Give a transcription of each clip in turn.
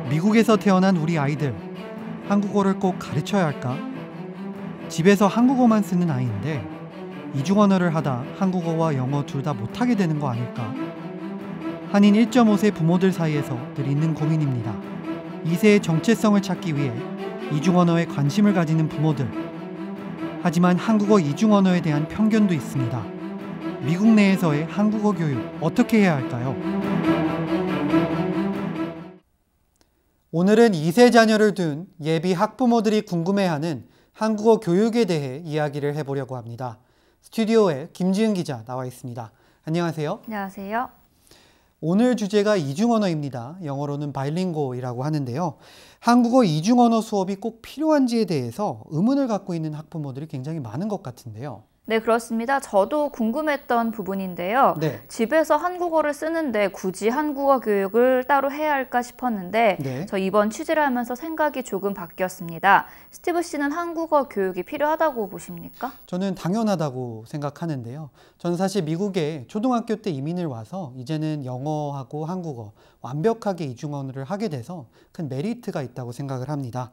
미국에서 태어난 우리 아이들, 한국어를 꼭 가르쳐야 할까? 집에서 한국어만 쓰는 아이인데 이중 언어를 하다 한국어와 영어 둘 다 못하게 되는 거 아닐까? 한인 1.5세 부모들 사이에서 늘 있는 고민입니다. 2세의 정체성을 찾기 위해 이중 언어에 관심을 가지는 부모들. 하지만 한국어 이중 언어에 대한 편견도 있습니다. 미국 내에서의 한국어 교육 어떻게 해야 할까요? 오늘은 2세 자녀를 둔 예비 학부모들이 궁금해하는 한국어 교육에 대해 이야기를 해보려고 합니다. 스튜디오에 김지은 기자 나와 있습니다. 안녕하세요. 안녕하세요. 오늘 주제가 이중언어입니다. 영어로는 바이링고이라고 하는데요. 한국어 이중언어 수업이 꼭 필요한지에 대해서 의문을 갖고 있는 학부모들이 굉장히 많은 것 같은데요. 네, 그렇습니다. 저도 궁금했던 부분인데요. 네. 집에서 한국어를 쓰는데 굳이 한국어 교육을 따로 해야 할까 싶었는데 네. 저 이번 취재를 하면서 생각이 조금 바뀌었습니다. 스티브 씨는 한국어 교육이 필요하다고 보십니까? 저는 당연하다고 생각하는데요. 저는 사실 미국에 초등학교 때 이민을 와서 이제는 영어하고 한국어 완벽하게 이중언어를 하게 돼서 큰 메리트가 있다고 생각을 합니다.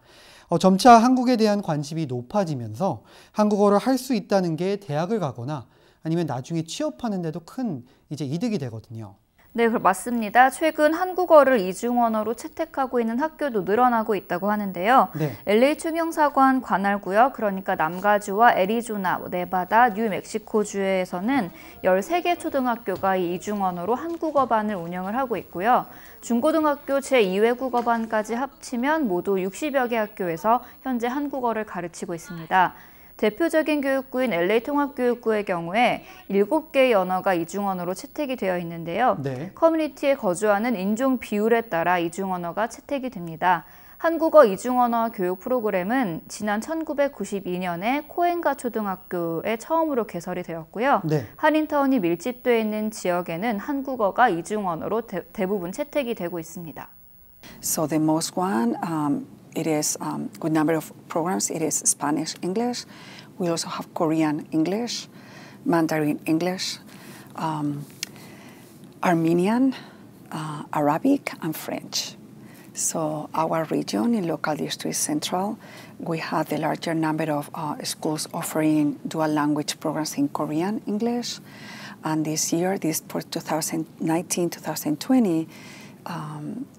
점차 한국에 대한 관심이 높아지면서 한국어를 할 수 있다는 게 대학을 가거나 아니면 나중에 취업하는 데도 큰 이득이 되거든요. 네, 맞습니다. 최근 한국어를 이중언어로 채택하고 있는 학교도 늘어나고 있다고 하는데요. 네. LA 총영사관 관할구역, 그러니까 남가주와 애리조나, 네바다, 뉴멕시코주에서는 13개 초등학교가 이 이중언어로 한국어반을 운영을 하고 있고요. 중고등학교 제2외국어반까지 합치면 모두 60여 개 학교에서 현재 한국어를 가르치고 있습니다. 대표적인 교육구인 LA 통합교육구의 경우에 7개의 언어가 이중언어로 채택이 되어 있는데요. 네. 커뮤니티에 거주하는 인종 비율에 따라 이중언어가 채택이 됩니다. 한국어 이중언어 교육 프로그램은 지난 1992년에 코엔가 초등학교에 처음으로 개설이 되었고요. 네. 한인타운이 밀집되어 있는 지역에는 한국어가 이중언어로 대부분 채택이 되고 있습니다. So the most one, it is good number of programs. It is Spanish English. We also have Korean English, Mandarin English, Armenian, Arabic, and French. So our region in local district central, we have the larger number of schools offering dual language programs in Korean English. And this year, for 2019-2020,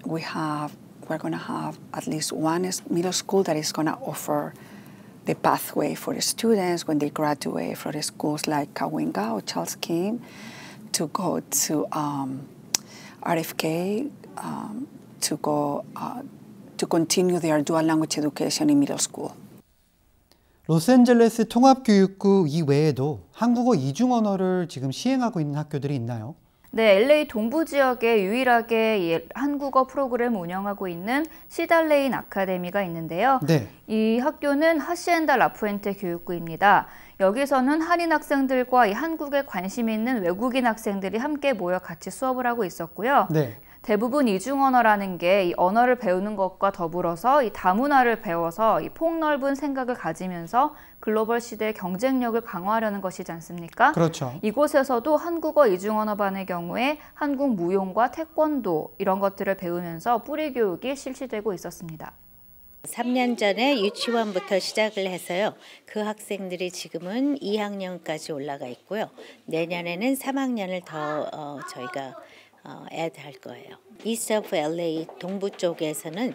we're going to have at least one middle school that is going to offer the pathway for the students when they graduate from the schools like Cahuenga or Charles King to go to RFK to continue their dual language education in middle school. 로스앤젤레스 통합교육구 이외에도 한국어 이중언어를 지금 시행하고 있는 학교들이 있나요? 네, LA 동부 지역에 유일하게 한국어 프로그램을 운영하고 있는 시달레인 아카데미가 있는데요. 네. 이 학교는 하시엔다 라푸엔테 교육구입니다. 여기서는 한인 학생들과 이 한국에 관심 있는 외국인 학생들이 함께 모여 같이 수업을 하고 있었고요. 네. 대부분 이중언어라는 게 이 언어를 배우는 것과 더불어서 이 다문화를 배워서 이 폭넓은 생각을 가지면서 글로벌 시대의 경쟁력을 강화하려는 것이지 않습니까? 그렇죠. 이곳에서도 한국어 이중언어반의 경우에 한국 무용과 태권도 이런 것들을 배우면서 뿌리 교육이 실시되고 있었습니다. 3년 전에 유치원부터 시작을 해서요. 그 학생들이 지금은 2학년까지 올라가 있고요. 내년에는 3학년을 더 저희가 애드할 거예요. East of LA 동부 쪽에서는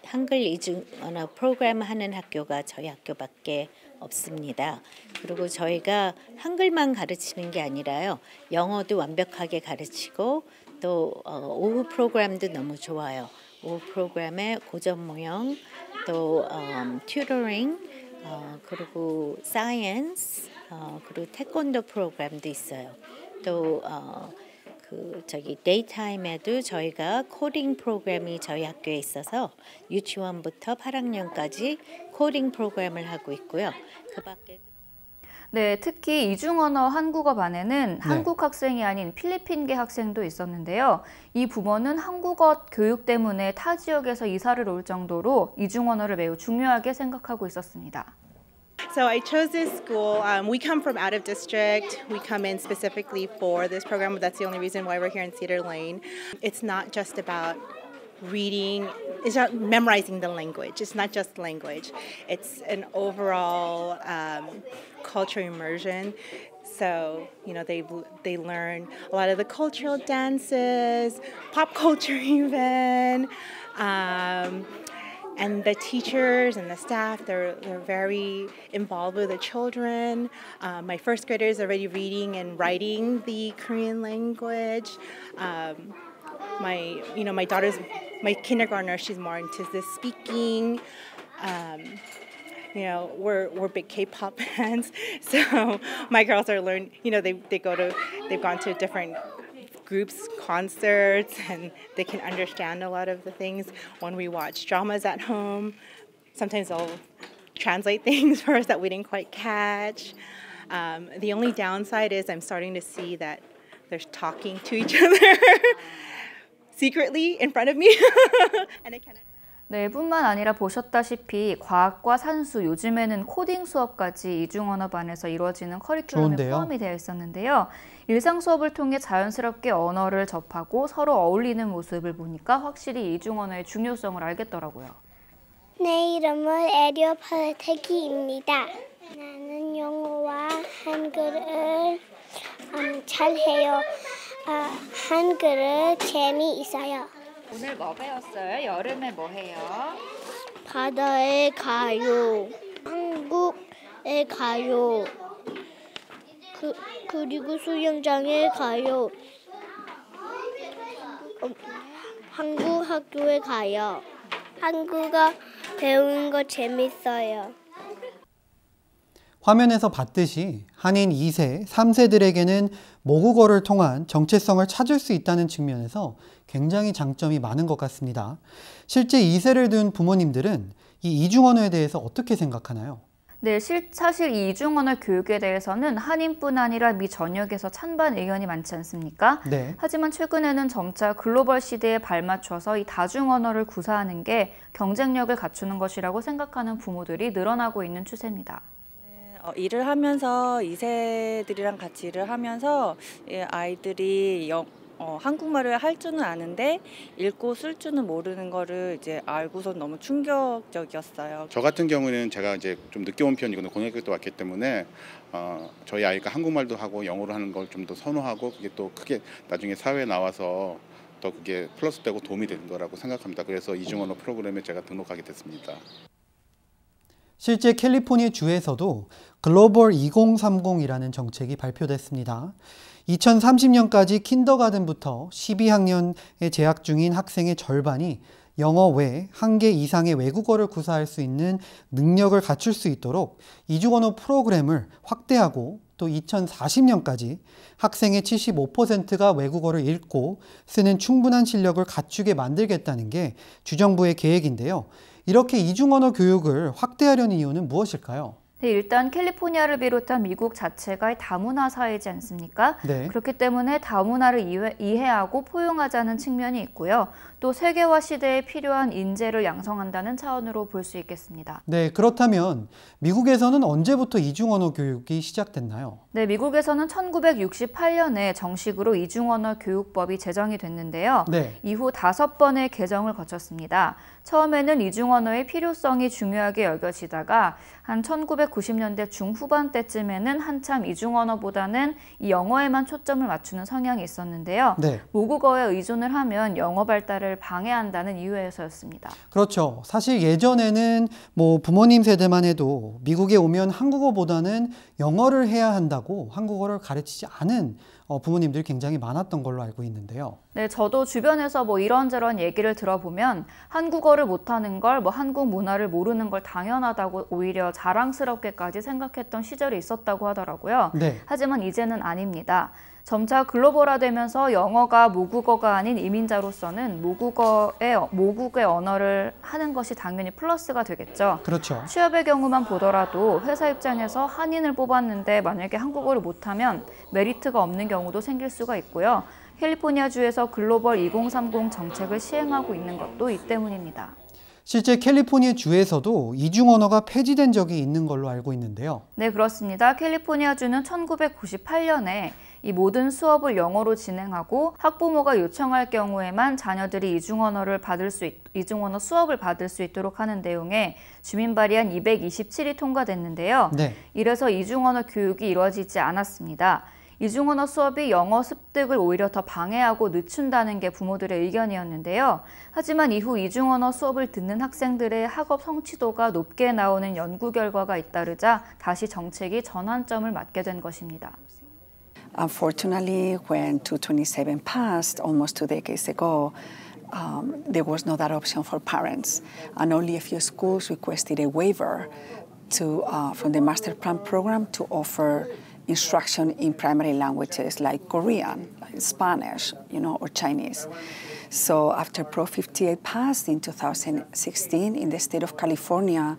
한글 이중 언어 프로그램 하는 학교가 저희 학교밖에 없습니다. 그리고 저희가 한글만 가르치는 게 아니라요. 영어도 완벽하게 가르치고 또 오후 프로그램도 너무 좋아요. 오후 프로그램에 고전 모형, 또 튜터링, 그리고 사이언스, 그리고 태권도 프로그램도 있어요. 또 데이타임에도 저희가 코딩 프로그램이 저희 학교에 있어서 유치원부터 8학년까지 코딩 프로그램을 하고 있고요. 그 밖에 네, 특히 이중언어 한국어 반에는 한국 학생이 아닌 필리핀계 학생도 있었는데요. 이 부모는 한국어 교육 때문에 타 지역에서 이사를 올 정도로 이중언어를 매우 중요하게 생각하고 있었습니다. So I chose this school. We come from out of district. We come in specifically for this program. That's the only reason why we're here in Cedar Lane. It's not just about reading, it's not memorizing the language. It's not just language. It's an overall culture immersion. So, you know, they learn a lot of the cultural dances, pop culture even. And the teachers and the staff, they're very involved with the children. My first grader is already reading and writing the Korean language. My kindergartner, she's more into the speaking. You know, we're big K-pop fans, so my girls are learning. You know, they've gone to different groups, concerts, and they can understand a lot of the things when we watch dramas at home. Sometimes they'll translate things for us that we didn't quite catch. The only downside is I'm starting to see that they're talking to each other secretly in front of me. And I kind of 네, 뿐만 아니라 보셨다시피 과학과 산수, 요즘에는 코딩 수업까지 이중언어반에서 이루어지는 커리큘럼에 좋은데요. 포함이 되어 있었는데요. 일상 수업을 통해 자연스럽게 언어를 접하고 서로 어울리는 모습을 보니까 확실히 이중언어의 중요성을 알겠더라고요. 내 이름은 에리오 파르테기입니다. 나는 영어와 한글을 잘해요. 한글은 재미있어요. 오늘 뭐 배웠어요? 여름에 뭐 해요? 바다에 가요. 한국에 가요. 그리고 수영장에 가요. 한국 학교에 가요. 한국어 배우는 거 재밌어요. 화면에서 봤듯이 한인 2세, 3세들에게는 모국어를 통한 정체성을 찾을 수 있다는 측면에서 굉장히 장점이 많은 것 같습니다. 실제 2세를 둔 부모님들은 이 이중언어에 대해서 어떻게 생각하나요? 네, 사실 이 이중언어 교육에 대해서는 한인뿐 아니라 미 전역에서 찬반 의견이 많지 않습니까? 네. 하지만 최근에는 점차 글로벌 시대에 발맞춰서 이 다중언어를 구사하는 게 경쟁력을 갖추는 것이라고 생각하는 부모들이 늘어나고 있는 추세입니다. 일을 하면서 2세들이랑 같이 일을 하면서 아이들이 한국말을 할 줄은 아는데 읽고 쓸 줄은 모르는 거를 이제 알고서 너무 충격적이었어요. 저 같은 경우는 제가 이제 좀 늦게 온 편이거든요. 고등학교 때 왔기 때문에 저희 아이가 한국말도 하고 영어로 하는 걸 좀 더 선호하고 그게 또 크게 나중에 사회에 나와서 더 그게 플러스 되고 도움이 되는 거라고 생각합니다. 그래서 이중언어 프로그램에 제가 등록하게 됐습니다. 실제 캘리포니아 주에서도 글로벌 2030이라는 정책이 발표됐습니다. 2030년까지 킨더가든부터 12학년에 재학 중인 학생의 절반이 영어 외 1개 이상의 외국어를 구사할 수 있는 능력을 갖출 수 있도록 이중언어 프로그램을 확대하고 또 2040년까지 학생의 75%가 외국어를 읽고 쓰는 충분한 실력을 갖추게 만들겠다는 게 주정부의 계획인데요. 이렇게 이중언어 교육을 확대하려는 이유는 무엇일까요? 네, 일단 캘리포니아를 비롯한 미국 자체가 다문화 사회이지 않습니까? 네. 그렇기 때문에 다문화를 이해하고 포용하자는 측면이 있고요. 또 세계화 시대에 필요한 인재를 양성한다는 차원으로 볼 수 있겠습니다. 네, 그렇다면 미국에서는 언제부터 이중언어 교육이 시작됐나요? 네, 미국에서는 1968년에 정식으로 이중언어 교육법이 제정이 됐는데요. 네. 이후 5번의 개정을 거쳤습니다. 처음에는 이중언어의 필요성이 중요하게 여겨지다가 한 1990년대 중후반 때쯤에는 한참 이중언어보다는 이 영어에만 초점을 맞추는 성향이 있었는데요. 네. 모국어에 의존을 하면 영어 발달을 방해한다는 이유에서였습니다. 그렇죠. 사실 예전에는 부모님 세대만 해도 미국에 오면 한국어보다는 영어를 해야 한다고 한국어를 가르치지 않은 부모님들이 굉장히 많았던 걸로 알고 있는데요. 네, 저도 주변에서 이런저런 얘기를 들어보면 한국어를 못하는 걸 한국 문화를 모르는 걸 당연하다고 오히려 자랑스럽게까지 생각했던 시절이 있었다고 하더라고요. 네. 하지만 이제는 아닙니다. 점차 글로벌화되면서 영어가 모국어가 아닌 이민자로서는 모국의 언어를 하는 것이 당연히 플러스가 되겠죠. 그렇죠. 취업의 경우만 보더라도 회사 입장에서 한인을 뽑았는데 만약에 한국어를 못하면 메리트가 없는 경우도 생길 수가 있고요. 캘리포니아주에서 글로벌 2030 정책을 시행하고 있는 것도 이 때문입니다. 실제 캘리포니아 주에서도 이중 언어가 폐지된 적이 있는 걸로 알고 있는데요. 네, 그렇습니다. 캘리포니아주는 1998년에 이 모든 수업을 영어로 진행하고 학부모가 요청할 경우에만 자녀들이 이중 언어 수업을 받을 수 있도록 하는 내용의 주민 발의안 227이 통과됐는데요. 네. 이래서 이중 언어 교육이 이루어지지 않았습니다. 이중 언어 수업이 영어 습득을 오히려 더 방해하고 늦춘다는 게 부모들의 의견이었는데요. 하지만 이후 이중 언어 수업을 듣는 학생들의 학업 성취도가 높게 나오는 연구 결과가 잇따르자 다시 정책이 전환점을 맞게 된 것입니다. Unfortunately, when 227 passed almost 2 decades ago, there was no that option for parents, and only a few schools requested a waiver from the master plan program to offer instruction in primary languages like Korean, like Spanish, or Chinese. So after Pro 58 passed in 2016 in the state of California,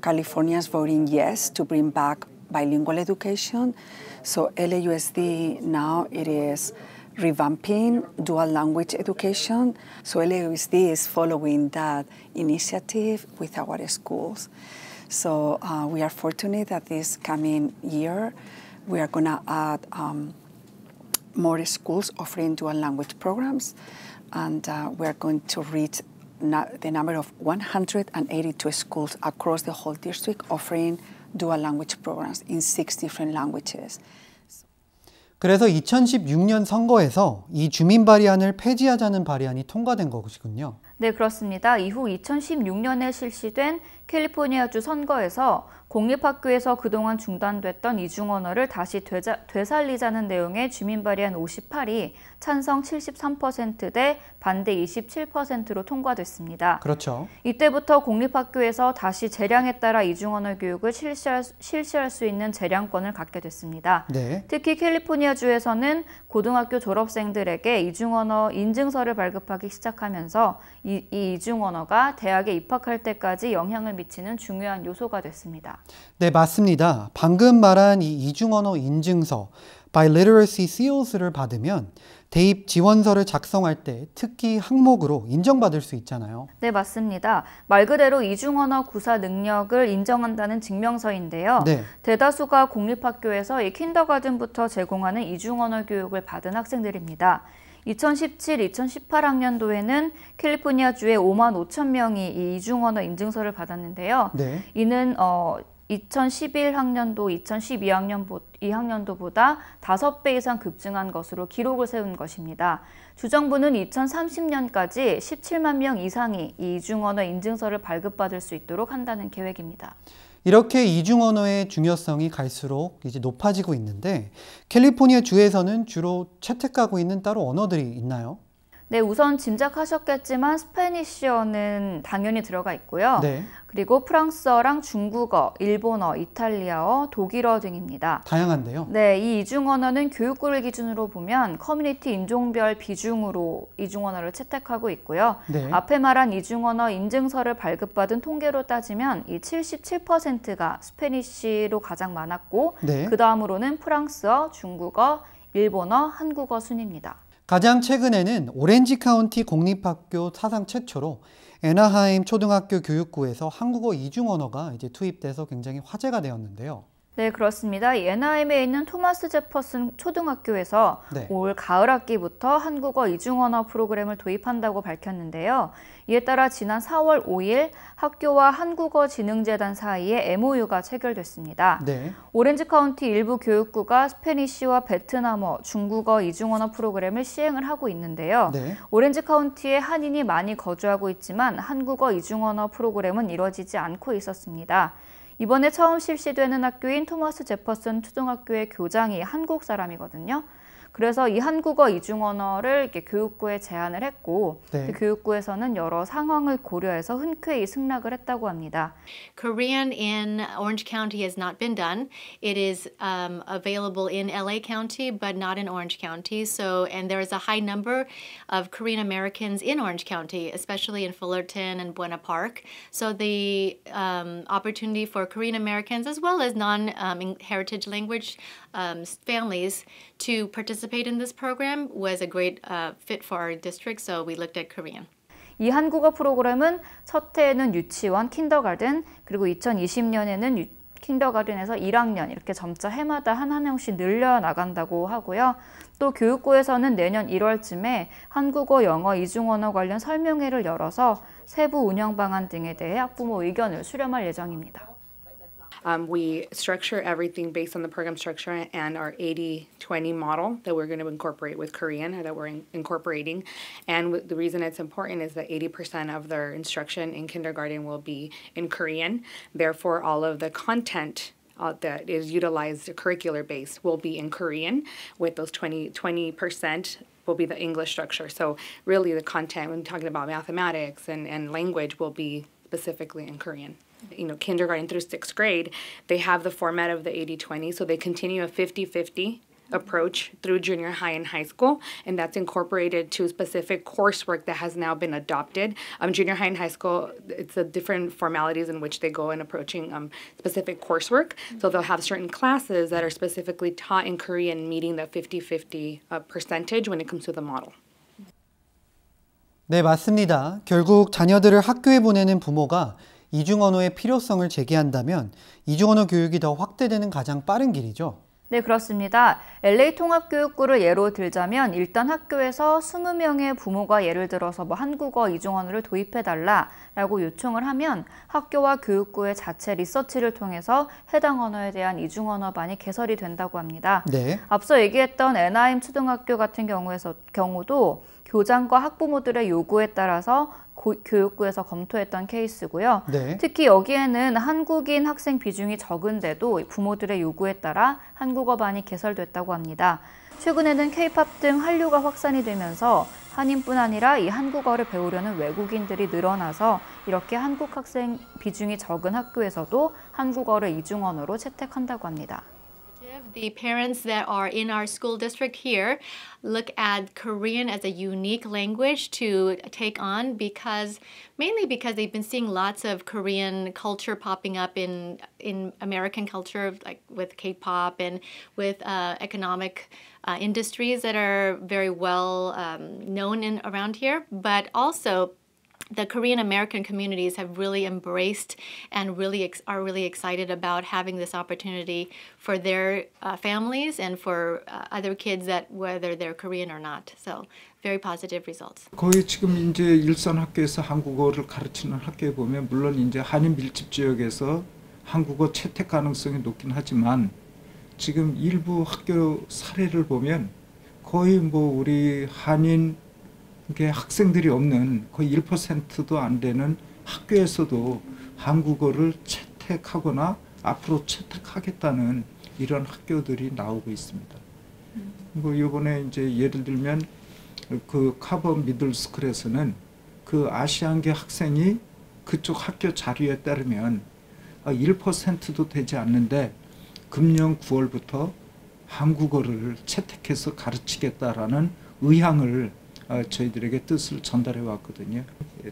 Californians voting yes to bring back bilingual education. So LAUSD now it is revamping dual language education. So LAUSD is following that initiative with our schools. So we are fortunate that this coming year we are going to add more schools offering dual language programs, and we are going to reach the number of 182 schools across the whole district offering dual language programs in 6 different languages. 그래서 2016년 선거에서 이 주민 발의안을 폐지하자는 발의안이 통과된 것이군요. 네, 그렇습니다. 이후 2016년에 실시된 캘리포니아주 선거에서 공립학교에서 그동안 중단됐던 이중 언어를 다시 되살리자는 내용의 주민 발의안 58이 찬성 73% 대 반대 27%로 통과됐습니다. 그렇죠. 이때부터 공립학교에서 다시 재량에 따라 이중 언어 교육을 실시할 수 있는 재량권을 갖게 됐습니다. 네. 특히 캘리포니아주에서는 고등학교 졸업생들에게 이중 언어 인증서를 발급하기 시작하면서 이 이중 언어가 대학에 입학할 때까지 영향을 미치는 중요한 요소가 됐습니다. 네, 맞습니다. 방금 말한 이 이중 언어 인증서, Biliteracy Seals를 받으면 대입 지원서를 작성할 때 특기 항목으로 인정받을 수 있잖아요. 네, 맞습니다. 말 그대로 이중 언어 구사 능력을 인정한다는 증명서인데요. 네. 대다수가 공립학교에서 이 킨더가든부터 제공하는 이중 언어 교육을 받은 학생들입니다. 2017-2018학년도에는 캘리포니아주에 5만 5천 명이 이 이중 언어 인증서를 받았는데요. 네. 이는 2011학년도, 2012학년도보다 5배 이상 급증한 것으로 기록을 세운 것입니다. 주정부는 2030년까지 17만 명 이상이 이 이중 언어 인증서를 발급받을 수 있도록 한다는 계획입니다. 이렇게 이중 언어의 중요성이 갈수록 이제 높아지고 있는데 캘리포니아 주에서는 주로 채택하고 있는 따로 언어들이 있나요? 네, 우선 짐작하셨겠지만 스페니쉬어는 당연히 들어가 있고요. 네. 그리고 프랑스어랑 중국어, 일본어, 이탈리아어, 독일어 등입니다. 다양한데요. 네, 이 이중 언어는 교육부를 기준으로 보면 커뮤니티 인종별 비중으로 이중 언어를 채택하고 있고요. 네. 앞에 말한 이중 언어 인증서를 발급받은 통계로 따지면 이 77%가 스페니쉬로 가장 많았고 네. 그 다음으로는 프랑스어, 중국어, 일본어, 한국어 순입니다. 가장 최근에는 오렌지 카운티 공립학교 사상 최초로 애나하임 초등학교 교육부에서 한국어 이중 언어가 이제 투입돼서 굉장히 화제가 되었는데요. 네, 그렇습니다. 애나하임에 있는 토마스 제퍼슨 초등학교에서 네. 올 가을 학기부터 한국어 이중 언어 프로그램을 도입한다고 밝혔는데요. 이에 따라 지난 4월 5일 학교와 한국어진흥재단 사이에 MOU가 체결됐습니다. 네. 오렌지 카운티 일부 교육구가 스페니쉬와 베트남어, 중국어 이중 언어 프로그램을 시행을 하고 있는데요. 네. 오렌지 카운티에 한인이 많이 거주하고 있지만 한국어 이중 언어 프로그램은 이루어지지 않고 있었습니다. 이번에 처음 실시되는 학교인 토마스 제퍼슨 초등학교의 교장이 한국 사람이거든요. 그래서 이 한국어 이중 언어를 이렇게 교육부에 제안을 했고 네. 그 교육부에서는 여러 상황을 고려해서 흔쾌히 승낙을 했다고 합니다. Korean in Orange County has not been done. It is available in LA County, but not in Orange County. So, and there is a high number of Korean Americans in Orange County, especially in Fullerton and Buena Park. So the opportunity for Korean Americans as well as non-heritage language families to participate in this program was a great fit for our district. So we looked at Korean. 이 한국어 프로그램은 첫 해에는 유치원, 킨더가든, 그리고 2020년에는 킨더가든에서 1학년 이렇게 점차 해마다 한 명씩 늘려나간다고 하고요. 또 교육부에서는 내년 1월쯤에 한국어, 영어 이중언어 관련 설명회를 열어서 세부 운영 방안 등에 대해 학부모 의견을 수렴할 예정입니다. We structure everything based on the program structure and our 80-20 model that we're going to incorporate with Korean, that we're incorporating. And the reason it's important is that 80% of their instruction in kindergarten will be in Korean. Therefore, all of the content that is utilized, curricular base, will be in Korean, with those 20% will be the English structure. So really the content, when talking about mathematics and language, will be specifically in Korean. You know, kindergarten through 6th grade, they have the format of the 80-20, so they continue a 50-50 approach through junior high and high school, and that's incorporated to specific coursework that has now been adopted. Junior high and high school, it's the different formalities in which they go in approaching specific coursework. So they'll have certain classes that are specifically taught in Korean, meeting that 50-50 percentage when it comes to the model. 네, 맞습니다. 결국 자녀들을 학교에 보내는 부모가 이중언어의 필요성을 제기한다면 이중언어 교육이 더 확대되는 가장 빠른 길이죠. 네, 그렇습니다. LA 통합교육부를 예로 들자면 일단 학교에서 20명의 부모가 예를 들어서 한국어 이중언어를 도입해달라라고 요청을 하면 학교와 교육부의 자체 리서치를 통해서 해당 언어에 대한 이중언어반이 개설이 된다고 합니다. 네. 앞서 얘기했던 애나임 초등학교 같은 경우도 교장과 학부모들의 요구에 따라서 교육부에서 검토했던 케이스고요. 네. 특히 여기에는 한국인 학생 비중이 적은데도 부모들의 요구에 따라 한국어반이 개설됐다고 합니다. 최근에는 K-팝 등 한류가 확산이 되면서 한인뿐 아니라 이 한국어를 배우려는 외국인들이 늘어나서 이렇게 한국 학생 비중이 적은 학교에서도 한국어를 이중언어로 채택한다고 합니다. The parents that are in our school district here look at Korean as a unique language to take on mainly because they've been seeing lots of Korean culture popping up in American culture, like with K-pop and with economic industries that are very well known around here, but also the Korean American communities have really embraced and are really excited about having this opportunity for their families and for other kids that whether they're Korean or not. So very positive results. 거의 지금 이제 일선 학교에서 한국어를 가르치는 학교에 보면 물론 이제 한인 밀집 지역에서 한국어 채택 가능성이 높긴 하지만 지금 일부 학교 사례를 보면 거의 우리 한인 학생들이 없는 거의 1%도 안 되는 학교에서도 한국어를 채택하거나 앞으로 채택하겠다는 이런 학교들이 나오고 있습니다. 이번에 이제 예를 들면 그 카버 미들스쿨에서는 그 아시안계 학생이 그쪽 학교 자료에 따르면 1%도 되지 않는데 금년 9월부터 한국어를 채택해서 가르치겠다라는 의향을 저희들에게 뜻을 전달해 왔거든요.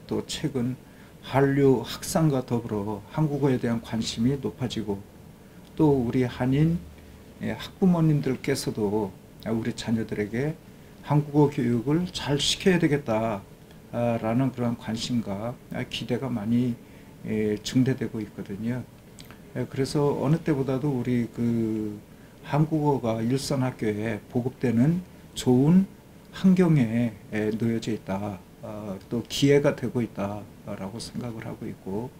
또 최근 한류 확산과 더불어 한국어에 대한 관심이 높아지고 또 우리 한인 학부모님들께서도 우리 자녀들에게 한국어 교육을 잘 시켜야 되겠다라는 그런 관심과 기대가 많이 증대되고 있거든요. 그래서 어느 때보다도 우리 그 한국어가 일선 학교에 보급되는 좋은 환경에 놓여져 있다. 또 기회가 되고 있다라고 생각을 하고 있고.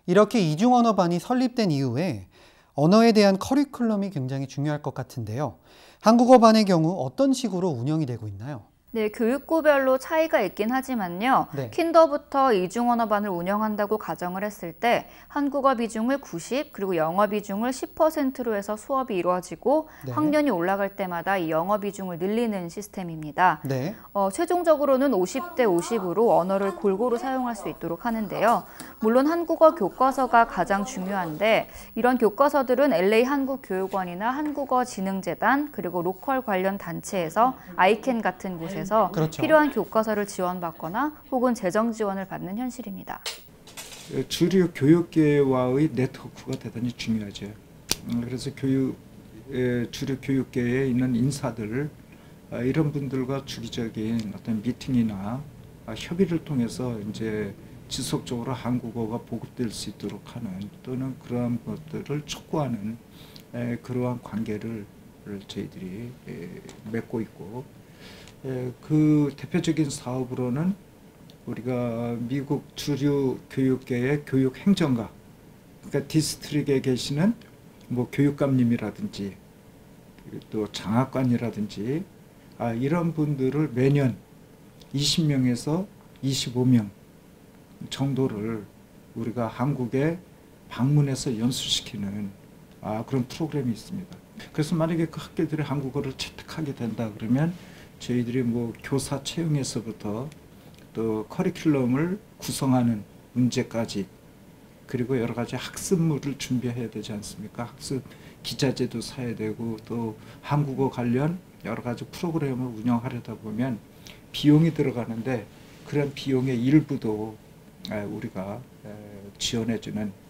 이렇게 이중언어반이 설립된 이후에 언어에 대한 커리큘럼이 굉장히 중요할 것 같은데요. 한국어반의 경우 어떤 식으로 운영이 되고 있나요? 네, 교육구별로 차이가 있긴 하지만요. 네. 킨더부터 이중언어반을 운영한다고 가정을 했을 때 한국어 비중을 90, 그리고 영어 비중을 10%로 해서 수업이 이루어지고 네. 학년이 올라갈 때마다 이 영어 비중을 늘리는 시스템입니다. 네. 최종적으로는 50대 50으로 언어를 골고루 사용할 수 있도록 하는데요. 물론 한국어 교과서가 가장 중요한데 이런 교과서들은 LA 한국교육원이나 한국어진흥재단 그리고 로컬 관련 단체에서 아이캔 같은 곳에서 그렇죠. 필요한 교과서를 지원받거나 혹은 재정 지원을 받는 현실입니다. 주류 교육계와의 네트워크가 대단히 중요하죠. 그래서 주류 교육계에 있는 인사들 이런 분들과 주기적인 어떤 미팅이나 협의를 통해서 이제 지속적으로 한국어가 보급될 수 있도록 하는 또는 그러한 것들을 촉구하는 그러한 관계를 저희들이 맺고 있고 그 대표적인 사업으로는 우리가 미국 주류 교육계의 교육 행정가, 그러니까 디스트릭에 계시는 뭐 교육감님이라든지 또 장학관이라든지 이런 분들을 매년 20명에서 25명 정도를 우리가 한국에 방문해서 연수시키는 그런 프로그램이 있습니다. 그래서 만약에 그 학교들이 한국어를 채택하게 된다 그러면 저희들이 뭐 교사 채용에서부터 또 커리큘럼을 구성하는 문제까지 그리고 여러 가지 학습물을 준비해야 되지 않습니까? 학습 기자재도 사야 되고 또 한국어 관련 여러 가지 프로그램을 운영하려다 보면 비용이 들어가는데 그런 비용의 일부도 우리가 지원해주는.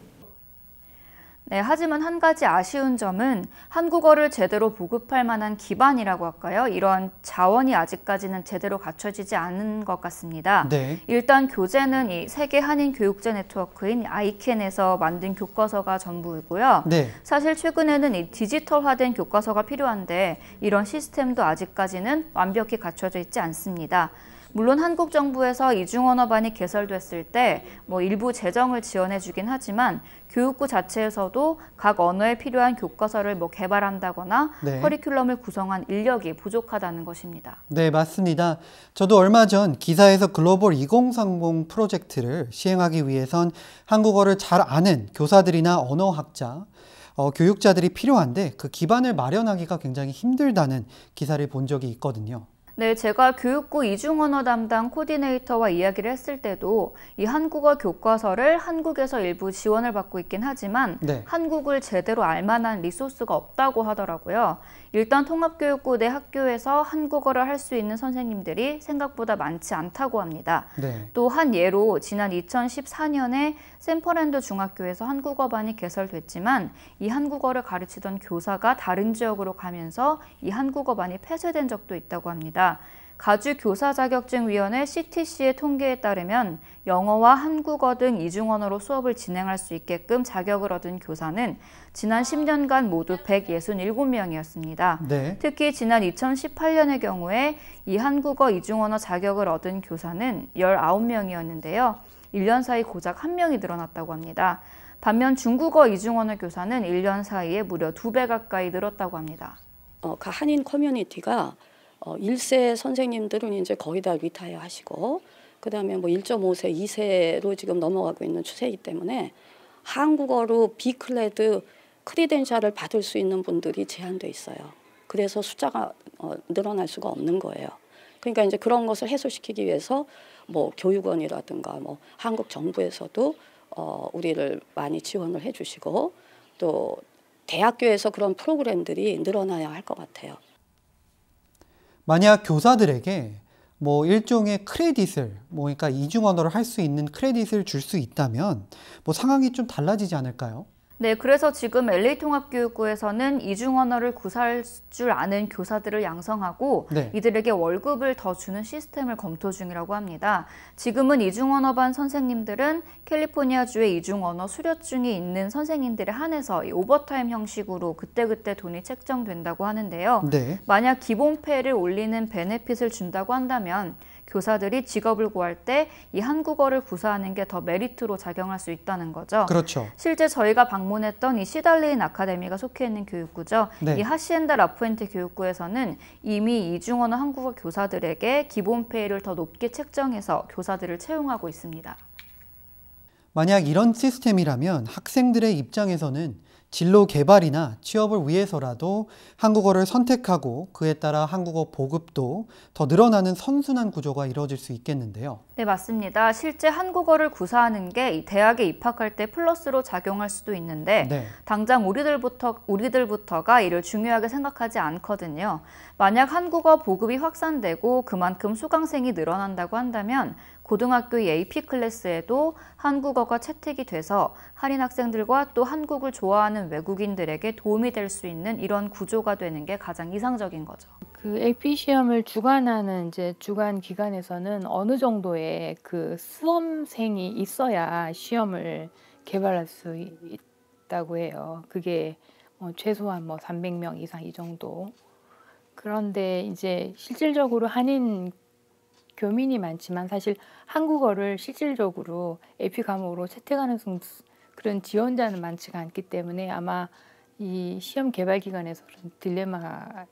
네, 하지만 한 가지 아쉬운 점은 한국어를 제대로 보급할 만한 기반이라고 할까요? 이런 자원이 아직까지는 제대로 갖춰지지 않은 것 같습니다. 네. 일단 교재는 이 세계 한인 교육제 네트워크인 아이캔에서 만든 교과서가 전부이고요. 네. 사실 최근에는 이 디지털화된 교과서가 필요한데 이런 시스템도 아직까지는 완벽히 갖춰져 있지 않습니다. 물론 한국 정부에서 이중언어반이 개설됐을 때 뭐 일부 재정을 지원해주긴 하지만 교육부 자체에서도 각 언어에 필요한 교과서를 뭐 개발한다거나 네. 커리큘럼을 구성한 인력이 부족하다는 것입니다. 네, 맞습니다. 저도 얼마 전 기사에서 글로벌 2030 프로젝트를 시행하기 위해선 한국어를 잘 아는 교사들이나 언어학자, 교육자들이 필요한데 그 기반을 마련하기가 굉장히 힘들다는 기사를 본 적이 있거든요. 네, 제가 교육부 이중언어 담당 코디네이터와 이야기를 했을 때도 이 한국어 교과서를 한국에서 일부 지원을 받고 있긴 하지만 네. 한국을 제대로 알만한 리소스가 없다고 하더라고요. 일단 통합교육부 내 학교에서 한국어를 할 수 있는 선생님들이 생각보다 많지 않다고 합니다. 네. 또 한 예로 지난 2014년에 샘퍼랜드 중학교에서 한국어반이 개설됐지만 이 한국어를 가르치던 교사가 다른 지역으로 가면서 이 한국어반이 폐쇄된 적도 있다고 합니다. 가주교사자격증위원회 CTC의 통계에 따르면 영어와 한국어 등 이중언어로 수업을 진행할 수 있게끔 자격을 얻은 교사는 지난 10년간 모두 167명이었습니다. 네. 특히 지난 2018년의 경우에 이 한국어 이중언어 자격을 얻은 교사는 19명이었는데요. 1년 사이 고작 1명이 늘어났다고 합니다. 반면 중국어 이중언어 교사는 1년 사이에 무려 2배 가까이 늘었다고 합니다. 한인 커뮤니티가 1세 선생님들은 이제 거의 다 리타이어 하시고 그다음에 뭐 1.5세, 2세로 지금 넘어가고 있는 추세이기 때문에 한국어로 B클래드 크리덴셜을 받을 수 있는 분들이 제한돼 있어요. 그래서 숫자가 늘어날 수가 없는 거예요. 그러니까 이제 그런 것을 해소시키기 위해서 뭐 교육원이라든가 뭐 한국 정부에서도 우리를 많이 지원을 해주시고 또 대학교에서 그런 프로그램들이 늘어나야 할 것 같아요. 만약 교사들에게 뭐 일종의 크레딧을, 그러니까 이중언어를 할 수 있는 크레딧을 줄 수 있다면 뭐 상황이 좀 달라지지 않을까요? 네, 그래서 지금 LA통합교육부에서는 이중언어를 구사할 줄 아는 교사들을 양성하고 네. 이들에게 월급을 더 주는 시스템을 검토 중이라고 합니다. 지금은 이중언어반 선생님들은 캘리포니아주에 이중언어 수료증이 있는 선생님들에 한해서 이 오버타임 형식으로 그때그때 돈이 책정된다고 하는데요. 네. 만약 기본페이를 올리는 베네핏을 준다고 한다면 교사들이 직업을 구할 때 이 한국어를 구사하는 게 더 메리트로 작용할 수 있다는 거죠. 그렇죠. 실제 저희가 방문했던 이 시달레인 아카데미가 속해 있는 교육구죠. 네. 이 하시엔다 라푸엔테 교육구에서는 이미 이중언어 한국어 교사들에게 기본 페이를 더 높게 책정해서 교사들을 채용하고 있습니다. 만약 이런 시스템이라면 학생들의 입장에서는 진로 개발이나 취업을 위해서라도 한국어를 선택하고 그에 따라 한국어 보급도 더 늘어나는 선순환 구조가 이루어질 수 있겠는데요. 네, 맞습니다. 실제 한국어를 구사하는 게 이 대학에 입학할 때 플러스로 작용할 수도 있는데 네. 당장 우리들부터가 이를 중요하게 생각하지 않거든요. 만약 한국어 보급이 확산되고 그만큼 수강생이 늘어난다고 한다면 고등학교 AP 클래스에도 한국어가 채택이 돼서 한인 학생들과 또 한국을 좋아하는 외국인들에게 도움이 될 수 있는 이런 구조가 되는 게 가장 이상적인 거죠. 그 AP 시험을 주관하는 이제 주관 기관에서는 어느 정도의 그 수험생이 있어야 시험을 개발할 수 있다고 해요. 그게 최소한 300명 이상 이 정도. 그런데 이제 실질적으로 한인 교민이 많지만 사실 한국어를 실질적으로 AP 과목으로 채택하는 그런 지원자는 많지가 않기 때문에 아마 이 시험 개발 기관에서 그런 딜레마로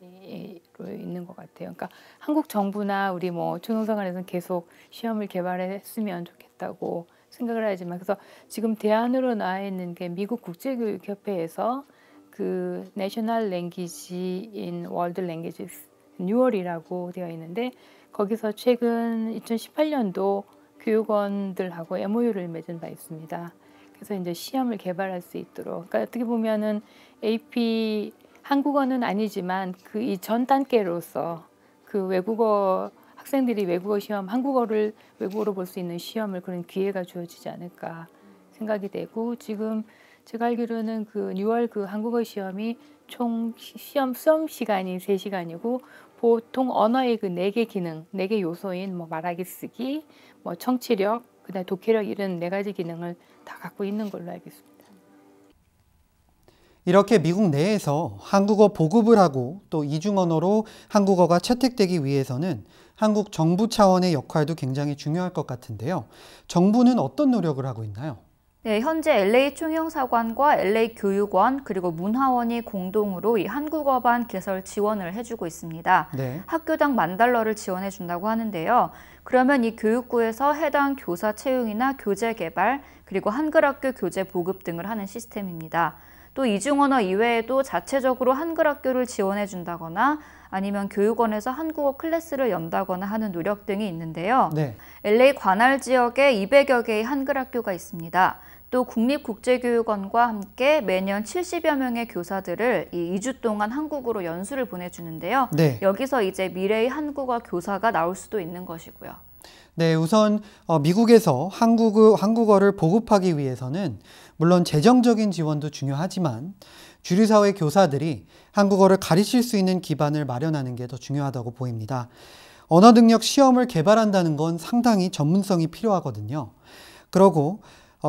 있는 것 같아요. 그러니까 한국 정부나 우리 초등사관에서는 계속 시험을 개발했으면 좋겠다고 생각을 하지만 그래서 지금 대안으로 나와 있는 게 미국 국제교육협회에서 그 National Language in World Languages 뉴얼이라고 되어 있는데 거기서 최근 2018년도 교육원들하고 MOU를 맺은 바 있습니다. 그래서 이제 시험을 개발할 수 있도록, 그러니까 어떻게 보면은 AP 한국어는 아니지만 그 이 전 단계로서 그 외국어 학생들이 외국어 시험, 한국어를 외국어로 볼 수 있는 시험을 그런 기회가 주어지지 않을까 생각이 되고 지금 제가 알기로는 그 6월 그 한국어 시험이 총 시험 시간이 3시간이고 보통 언어의 그 4개 기능, 4개 요소인 말하기 쓰기, 청취력, 그다음에 독해력 이런 4가지 기능을 다 갖고 있는 걸로 알고 있습니다. 이렇게 미국 내에서 한국어 보급을 하고 또 이중언어로 한국어가 채택되기 위해서는 한국 정부 차원의 역할도 굉장히 중요할 것 같은데요. 정부는 어떤 노력을 하고 있나요? 네, 현재 LA 총영사관과 LA 교육원 그리고 문화원이 공동으로 이 한국어반 개설 지원을 해주고 있습니다. 네. 학교당 $10,000를 지원해 준다고 하는데요. 그러면 이 교육부에서 해당 교사 채용이나 교재 개발 그리고 한글학교 교재 보급 등을 하는 시스템입니다. 또 이중언어 이외에도 자체적으로 한글학교를 지원해 준다거나 아니면 교육원에서 한국어 클래스를 연다거나 하는 노력 등이 있는데요. 네. LA 관할 지역에 200여 개의 한글학교가 있습니다. 또 국립국제교육원과 함께 매년 70여 명의 교사들을 이 2주 동안 한국으로 연수를 보내주는데요. 네. 여기서 이제 미래의 한국어 교사가 나올 수도 있는 것이고요. 네, 우선 미국에서 한국어를 보급하기 위해서는 물론 재정적인 지원도 중요하지만 주류사회 교사들이 한국어를 가르칠 수 있는 기반을 마련하는 게 더 중요하다고 보입니다. 언어 능력 시험을 개발한다는 건 상당히 전문성이 필요하거든요. 그러고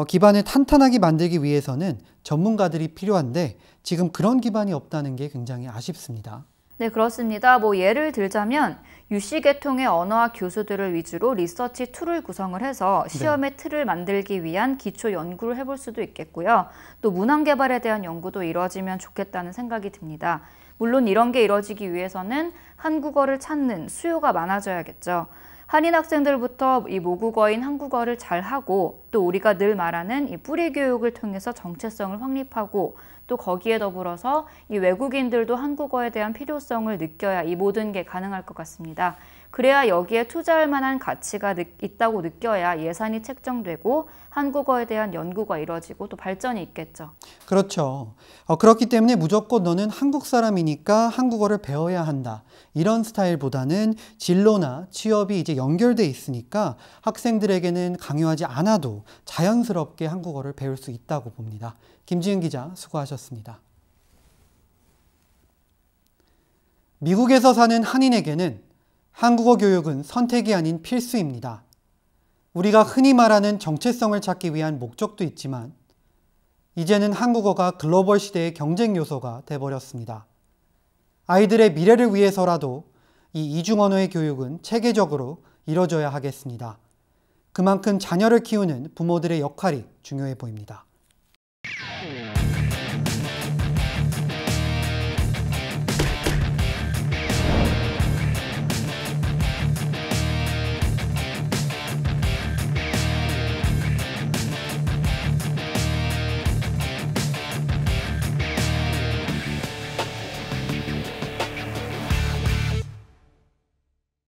기반을 탄탄하게 만들기 위해서는 전문가들이 필요한데 지금 그런 기반이 없다는 게 굉장히 아쉽습니다. 네, 그렇습니다. 예를 들자면 UC 계통의 언어학 교수들을 위주로 리서치 툴을 구성을 해서 시험의 틀을 만들기 위한 기초 연구를 해볼 수도 있겠고요. 또 문항 개발에 대한 연구도 이루어지면 좋겠다는 생각이 듭니다. 물론 이런 게 이루어지기 위해서는 한국어를 찾는 수요가 많아져야겠죠. 한인 학생들부터 이 모국어인 한국어를 잘하고 또 우리가 늘 말하는 이 뿌리 교육을 통해서 정체성을 확립하고 또 거기에 더불어서 이 외국인들도 한국어에 대한 필요성을 느껴야 이 모든 게 가능할 것 같습니다. 그래야 여기에 투자할 만한 가치가 있다고 느껴야 예산이 책정되고 한국어에 대한 연구가 이루어지고 또 발전이 있겠죠. 그렇죠. 그렇기 때문에 무조건 너는 한국 사람이니까 한국어를 배워야 한다. 이런 스타일보다는 진로나 취업이 이제 연결돼 있으니까 학생들에게는 강요하지 않아도 자연스럽게 한국어를 배울 수 있다고 봅니다. 김지은 기자 수고하셨습니다. 미국에서 사는 한인에게는 한국어 교육은 선택이 아닌 필수입니다. 우리가 흔히 말하는 정체성을 찾기 위한 목적도 있지만 이제는 한국어가 글로벌 시대의 경쟁 요소가 돼버렸습니다. 아이들의 미래를 위해서라도 이 이중언어의 교육은 체계적으로 이뤄져야 하겠습니다. 그만큼 자녀를 키우는 부모들의 역할이 중요해 보입니다.